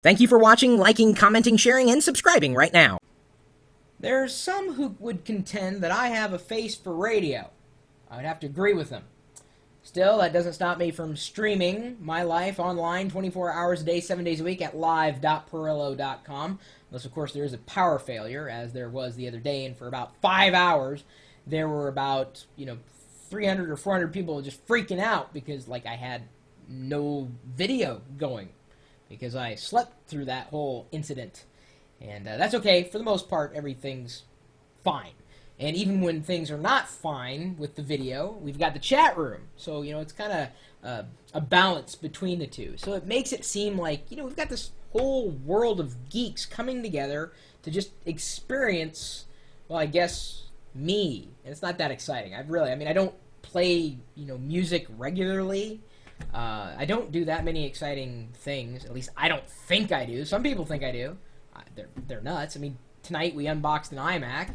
Thank you for watching, liking, commenting, sharing, and subscribing right now. There's some who would contend that I have a face for radio. I would have to agree with them. Still, that doesn't stop me from streaming my life online 24 hours a day, 7 days a week at live.pirillo.com. Unless, of course, there is a power failure, as there was the other day, and for about 5 hours, there were about, 300 or 400 people just freaking out because, I had no video going because I slept through that whole incident. And that's okay. For the most part, everything's fine. And even when things are not fine with the video, we've got the chat room. So, it's kind of a balance between the two. So it makes it seem like, we've got this whole world of geeks coming together to just experience, well, I guess, me. And it's not that exciting. I don't play, music regularly. I don't do that many exciting things. At least I don't think I do. Some people think I do. They're nuts. Tonight we unboxed an iMac,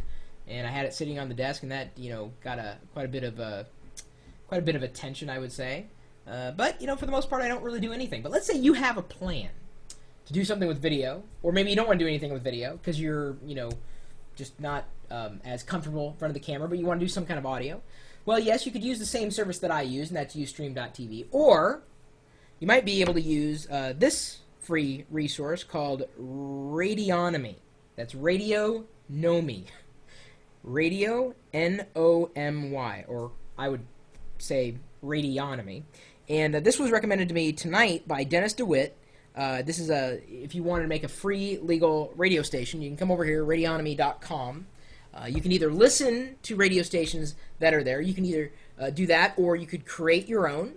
and I had it sitting on the desk, and that got quite a bit of attention, I would say. But for the most part, I don't really do anything. But let's say you have a plan to do something with video, or maybe you don't want to do anything with video because you're just not as comfortable in front of the camera, but you want to do some kind of audio. Well, yes, you could use the same service that I use, and that's Ustream.tv. Or you might be able to use this free resource called Radionomy. That's Radio Nomi. Radio, N-O-M-Y, or I would say Radionomy. And this was recommended to me tonight by Dennis DeWitt. This is if you wanted to make a free legal radio station, you can come over here, radionomy.com. You can either listen to radio stations that are there. You can either do that, or you could create your own.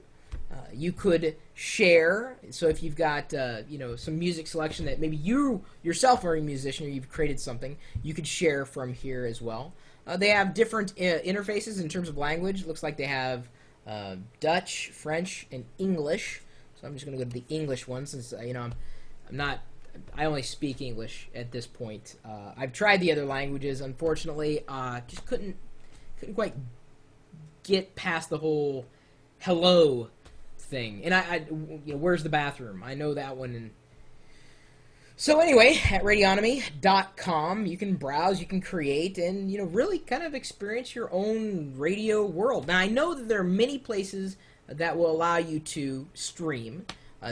You could share. So if you've got some music selection that maybe you yourself are a musician or you've created something, you could share from here as well. They have different interfaces in terms of language. Looks like they have Dutch, French, and English. So I'm just going to go to the English one since I only speak English at this point. I've tried the other languages. Unfortunately, just couldn't quite get past the whole hello thing. And where's the bathroom? I know that one. And so anyway, at radionomy.com, you can browse, you can create, and really kind of experience your own radio world. Now I know that there are many places that will allow you to stream.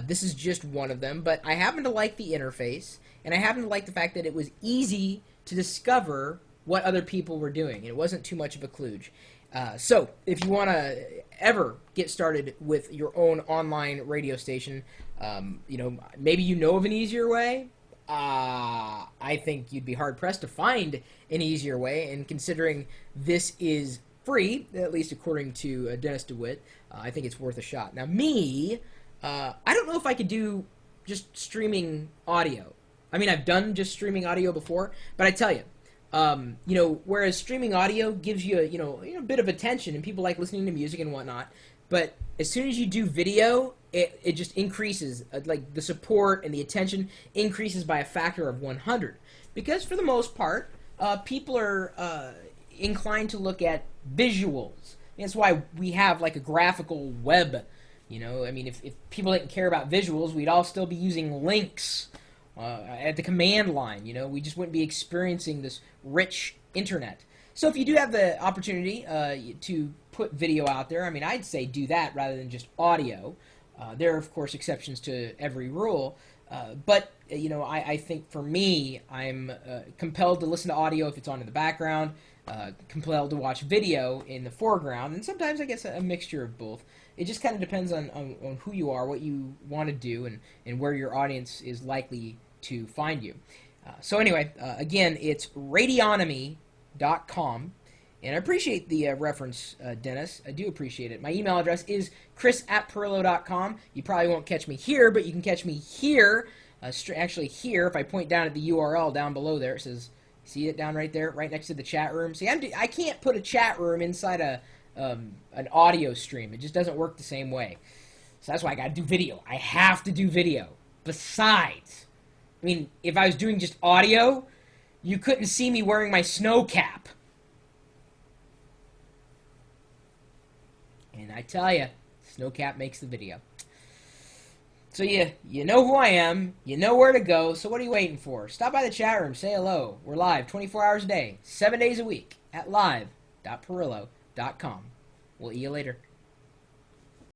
This is just one of them, but I happen to like the interface, and I happen to like the fact that it was easy to discover what other people were doing, and it wasn't too much of a kludge. So, if you want to ever get started with your own online radio station, maybe you know of an easier way. I think you'd be hard-pressed to find an easier way, and considering this is free, at least according to Dennis DeWitt, I think it's worth a shot. Now, I don't know if I could do just streaming audio. I've done just streaming audio before, but I tell you, whereas streaming audio gives you a bit of attention, and people like listening to music and whatnot, but as soon as you do video, it just increases, like the support and the attention increases by a factor of 100. Because for the most part, people are inclined to look at visuals. That's why we have like a graphical web. If people didn't care about visuals, we'd all still be using links at the command line. We just wouldn't be experiencing this rich internet. So if you do have the opportunity to put video out there, I'd say do that rather than just audio. There are, of course, exceptions to every rule. But I think for me, I'm compelled to listen to audio if it's on in the background, compelled to watch video in the foreground, and sometimes I guess a mixture of both. It just kind of depends on who you are, what you want to do, and where your audience is likely to find you. So anyway, again, it's radionomy.com, and I appreciate the reference, Dennis. I do appreciate it. My email address is chris@pirillo.com. You probably won't catch me here, but you can catch me here. Actually, here, if I point down at the URL down below there, it says, see it down right there, right next to the chat room? See, I can't put a chat room inside an audio stream. It just doesn't work the same way. So that's why I got to do video. I have to do video. Besides, if I was doing just audio, you couldn't see me wearing my snow cap. And I tell you, snow cap makes the video. So you know who I am. You know where to go. So what are you waiting for? Stop by the chat room. Say hello. We're live 24 hours a day, 7 days a week at live.pirillo.com. We'll see you later.